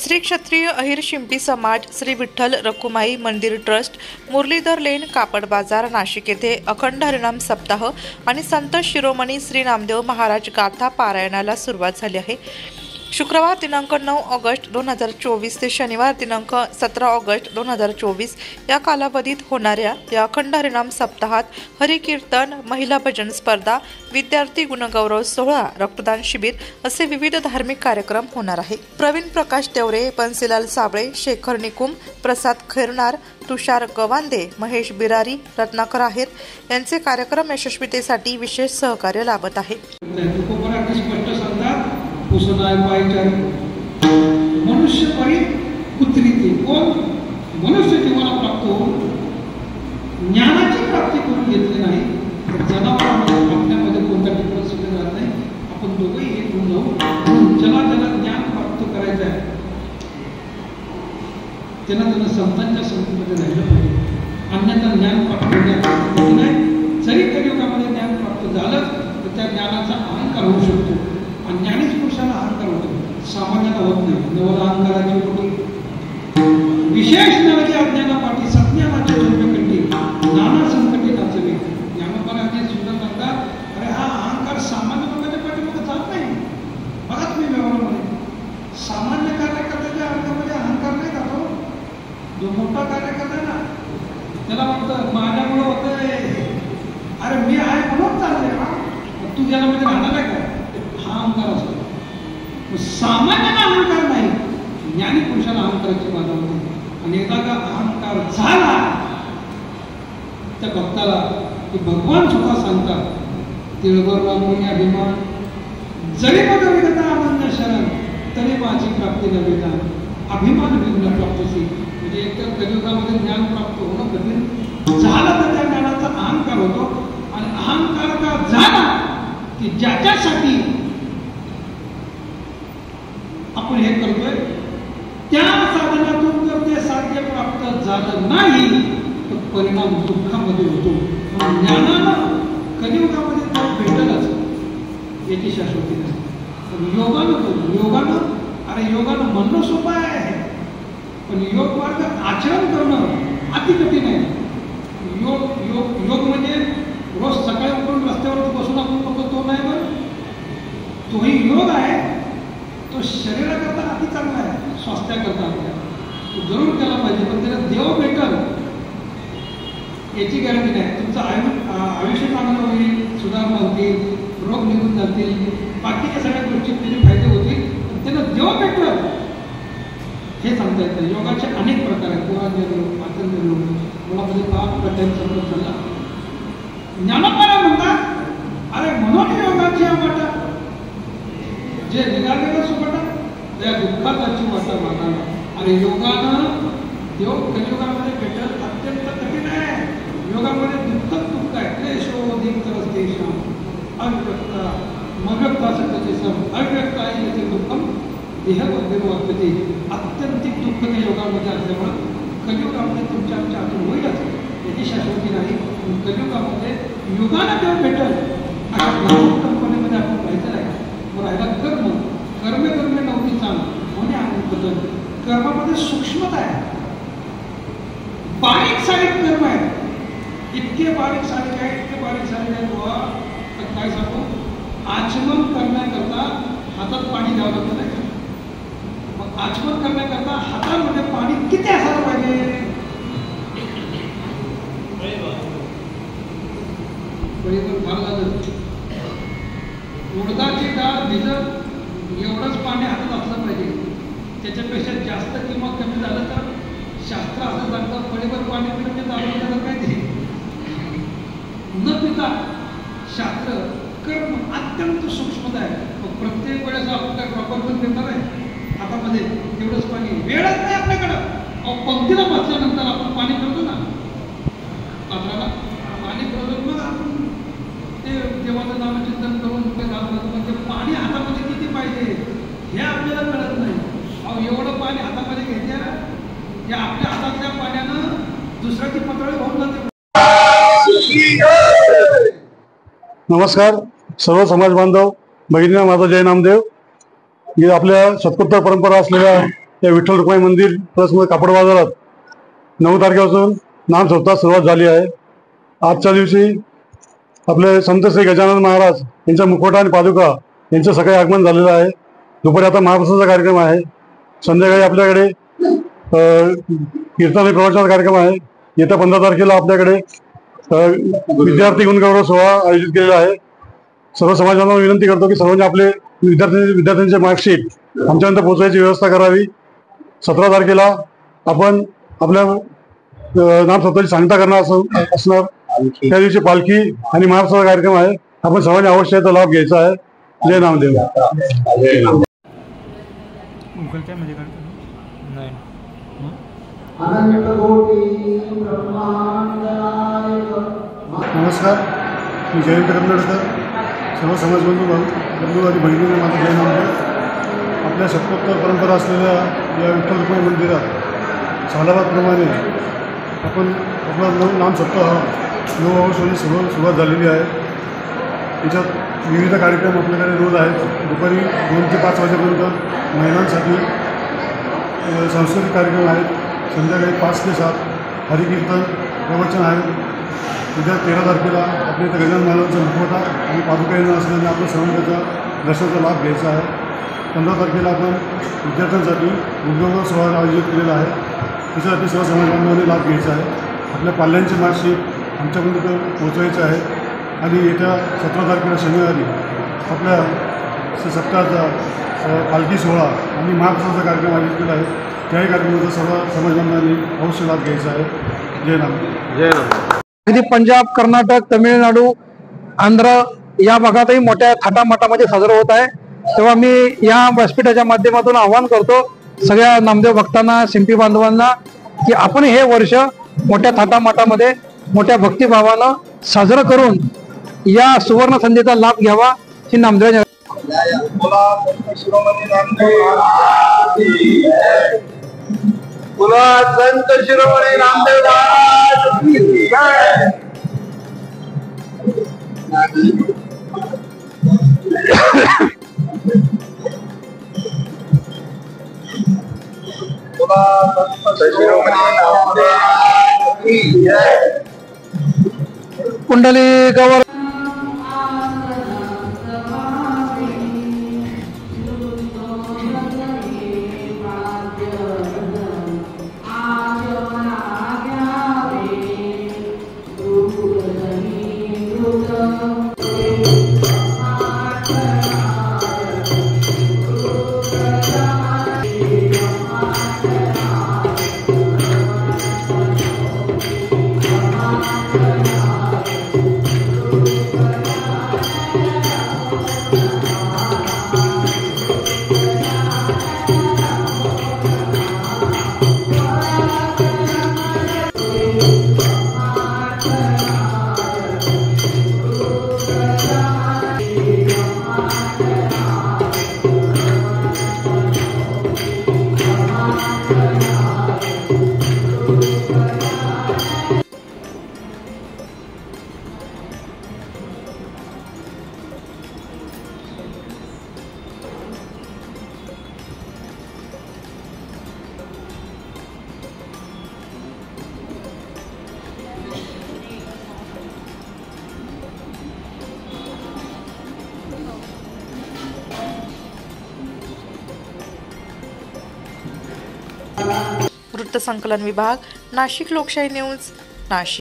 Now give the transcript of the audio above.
श्री क्षत्रिय अहिर शिंपी समाज, श्री विठ्ठल रखुमाई मंदिर ट्रस्ट, मुरलीधर लेन, कापड बाजार, नाशिक येथे अखंड हरिनाम सप्ताह आणि संत शिरोमणी श्री नामदेव महाराज गाथा पारायणाला सुरुवात झाली आहे। शुक्रवार दिनांक 9 ऑगस्ट 2024 ते शनिवार दिनांक 17 ऑगस्ट 2024 या कालावधीत होणाऱ्या या अखंड हरिनाम सप्ताहात हरिकीर्तन, महिला भजन स्पर्धा, विद्यार्थी गुणगौरव सोहळा, रक्तदान शिबिर असे विविध धार्मिक कार्यक्रम होणार आहे। प्रवीण प्रकाश देवरे, बन्सीलाल साबळे, शेखर निकुम, प्रसाद खैरनार, तुषार गवांदे, महेश बिरारी, रत्नाकर आहेर यांचे कार्यक्रम यशस्वीतेसाठी विशेष सहकार्य लाभत आहे। मनुष्य परी उतरीते कोण मनुष्य जीवनाला प्राप्त होऊन ज्ञानाची प्राप्ती करून घेतली नाही तर जनावरांमध्ये आपल्यामध्ये कोणता डिफरन्स राहत नाही। आपण दोघेही एक होऊन जाऊ। ज्याला ज्ञान प्राप्त करायचं आहे त्यांना संतांच्या संगतीमध्ये राहिलं पाहिजे, अन्यथा ज्ञान प्राप्त होण्यास नाही। जरी कलियुगामध्ये ज्ञान प्राप्त झालं तर त्या ज्ञानाचा अहंकार होऊ शकतो आणि ज्ञानीच पुरुषाला अहंकार होतो, सामान्याला होत नाही। नवला अहंकाराची पोटी विशेष नवली अज्ञानापाठी सज्ञानाच्या झोपेकंठी नाना संकटे नाचले। ज्ञानोबराने सुद्धा म्हणतात, अरे हा अहंकार सामान्य लोकांच्या पाठीमध्ये जात नाही। बघा तुम्ही व्यवहारामध्ये सामान्य कार्यकर्त्याच्या अहंकारामध्ये अहंकार नाही जातो। जो मोठा कार्यकर्ता ना त्याला म्हणतं माझ्यामुळे होतंय, अरे मी आहे म्हणून चाललंय ना, तू ज्यामध्ये राहणार आहे का, हा अहंकार असतो। सामान्याला अहंकार नाही, ज्ञानी पुरुषाला अहंकाराची बाधा होते। आणि एकदा का अहंकार झाला त्या भक्ताला की भगवान सुद्धा सांगतात, तिळभर रामोनी अभिमान जरी मग विगता आनंद शरण तरी माझी प्राप्ती न वेदा अभिमान विघ्न प्राप्तसी। म्हणजे एकतर कलियुगामध्ये ज्ञान प्राप्त होणं कठीण झालं तर त्या ज्ञानाचा अहंकार होतो। आणि अहंकार का झाला की ज्याच्यासाठी आपण हे करतोय त्या साधनातून जर ते साध्य प्राप्त झालं नाही तर परिणाम दुःखामध्ये होतो। ज्ञानानं कलियुगामध्ये तर भेटलंच याची शाश्वती नाही, पण योगानं अरे योगानं म्हणणं सोपं आहे, पण योग मार्ग आचरण करणं अति कठीण आहे। योग म्हणजे रोज सकाळी उठून रस्त्यावर बसून आपण बघतो तो नाही, पण तोही योग आहे। तो शरीराकरता अति चांगला आहे, स्वास्थ्याकरता आपल्या तो जरूर केला पाहिजे, पण त्याला देव भेटल याची गॅरंटी नाही। तुमचं आयुष्य चांगलं होईल, सुधारणा होतील, रोग निघून जातील, बाकीच्या सगळ्या गोष्टी त्याचे फायदे होतील, पण त्याला देव भेटल हे सांगता येतं। योगाचे अनेक प्रकार आहेत, पुराण योग, पाचन योग, मुळामध्ये 5 प्रकारचा संपर्क झाला। ज्ञानोबा म्हणतात, अरे म्हणून योगाची वाटा जे निघालेलं सुपटा त्या दुःखाची वाटा मागायला। अरे योगानं देव कलियुगामध्ये भेटल अत्यंत कठीण आहे। योगामध्ये दुःख आहे, क्लेशोदिक्तरस्तेषां अव्यक्ता मव्यक्ता सत्यतेषां अव्यक्ता इति दुःखं देहबद्धेर्वर्तते। अत्यंतिक दुःख त्या योगामध्ये असल्यामुळं कलियुगामध्ये तुमच्या आमच्या हातून होईलच याची शाश्वती नाही। कलियुगामध्ये योगानं देव भेटल अशा कंपनीमध्ये आपण राहायचं आहे। राहिला कर्म नव्हती चांग होणे आणि बदल। कर्मामध्ये सूक्ष्मता आहे, बारीक सारीक कर्म आहे, इतके बारीक सारीक आहे बुवा तर काय सांगू, आचमन करण्याकरता हातात पाणी द्यावं लागतं नाही, मग आचमन करण्याकरता हातामध्ये पाणी किती असायला पाहिजे, फार लागत। उडदाची डाळ भिजत एवढंच पाणी हातात असलं पाहिजे, त्याच्यापेक्षा जास्त किंवा कमी झालं तर शास्त्र असं सांगतं फळीभर पाणी पिणं ते जाणून काय ते न पिता शास्त्र कर्म अत्यंत सूक्ष्मता आहे। प्रत्येक वेळेस आपण काय प्रॉपर पण देणार आहे हातामध्ये तेवढंच पाणी, वेळच नाही आपल्याकडं। पंक्तीला बसल्यानंतर आपण पाणी करतो ना, पात्राला पाणी करून मग आपण ते देवाचं नामचिंतन करून म्हणजे पाणी हातामध्ये किती पाहिजे हे आपल्याला कळत नाही। अहो एवढं पाणी हातामध्ये घ्यायचं, या आपल्या हातातल्या पाण्यानं दुसऱ्याची पतळी होऊन जाते। नमस्कार सर्व समाज बांधव भगिनींना, माझा जय नामदेव। ही आपल्या शतकोत्तर परंपरा असलेल्या या विठ्ठल रुक्माई मंदिर ट्रस्टमध्ये कापड बाजारात 9 तारखेपासून नाम सप्ताह सुरुवात झाली आहे। आजच्या दिवशी आपले संत श्री गजानन महाराज यांचा मुखवटा आणि पादुका यांचं सकाळी आगमन झालेलं आहे। दुपारी आता महाप्रसादाचा कार्यक्रम आहे। संध्याकाळी आपल्याकडे कीर्तन आणि प्रवचनाचा कार्यक्रम आहे। येत्या 15 तारखेला आपल्याकडे विद्यार्थी गुणगौरव सोहळा आयोजित केलेला आहे। सर्व समाजाला विनंती करतो की सर्वांनी आपले विद्यार्थ्यांचे मार्कशीट आमच्यापर्यंत पोहोचवायची व्यवस्था करावी। 17 तारखेला आपण आपल्या नामसप्ताहाची सांगता करणार असणार। त्या दिवशी पालखी आणि महाप्रसादाचा कार्यक्रम आहे। आपण सर्वांनी अवश्य याचा लाभ घ्यायचा आहे। जय नामदेव। नमस्कार, मी जयंत कर्नाटकर, सर्व समाजबंधू आणि बहिणींना माझं जय नामदेव। आपल्या शतकोत्तर परंपरा असलेल्या या विठ्ठल रुक्माई मंदिरात सालाबादप्रमाणे आपण आपला नाम सप्ताह 9 ऑगस्ट रोजी सुरुवात झालेली आहे। याच्यात विविध कार्यक्रम आपल्याकडे रोज आहेत। दुपारी 2 ते 5 वाजेपर्यंत महिलांसाठी सांस्कृतिक कार्यक्रम आहेत। संध्याकाळी 5 ते 7 हरिकीर्तन प्रवचन आहे। उद्या 13 तारखेला आपल्या इथं गजानन महाराजांचा मुखवटा आणि पादुका येणार असल्याने आपल्या सर्वांचा दर्शनाचा लाभ घ्यायचा आहे। 15 तारखेला आपण विद्यार्थ्यांसाठी गुणगौरव सोहळा आयोजित केलेला आहे। त्याच्यासाठी सर्व समाजबांधवांनी लाभ घ्यायचा आहे। आपल्या पाल्यांचे मार्कशीट आमच्यापर्यंत पोहोचवायचे आहे आणि येत्या 17 तारखेला शनिवारी आपल्या सप्ताहाचा पालखी सोहळा आणि महाप्रसादाचा कार्यक्रम आयोजित केला आहे। त्याही कार्यक्रमाचा सर्व समाजबांधवांनी अवश्य लाभ घ्यायचा आहे। जय नामदेव। जय नामदेव। अगदी पंजाब, कर्नाटक, तमिळनाडू, आंध्र या भागातही मोठ्या थाटामाटामध्ये साजरा होत आहे। तेव्हा मी या व्यासपीठाच्या माध्यमातून आवाहन करतो सगळ्या नामदेव भक्तांना, शिंपी बांधवांना की आपण हे वर्ष मोठ्या थाटामाटामध्ये मोठ्या भक्तिभावानं साजरं करून या सुवर्ण संधीचा लाभ घ्यावा ही नामदेव। संत शिरोमणी नामदेव महाराज की जय। संत शिरोमणी नामदेव की जय। कुंडली गवर वृत्तसंकलन विभाग, नाशिक लोकशाही न्यूज, नाशिक।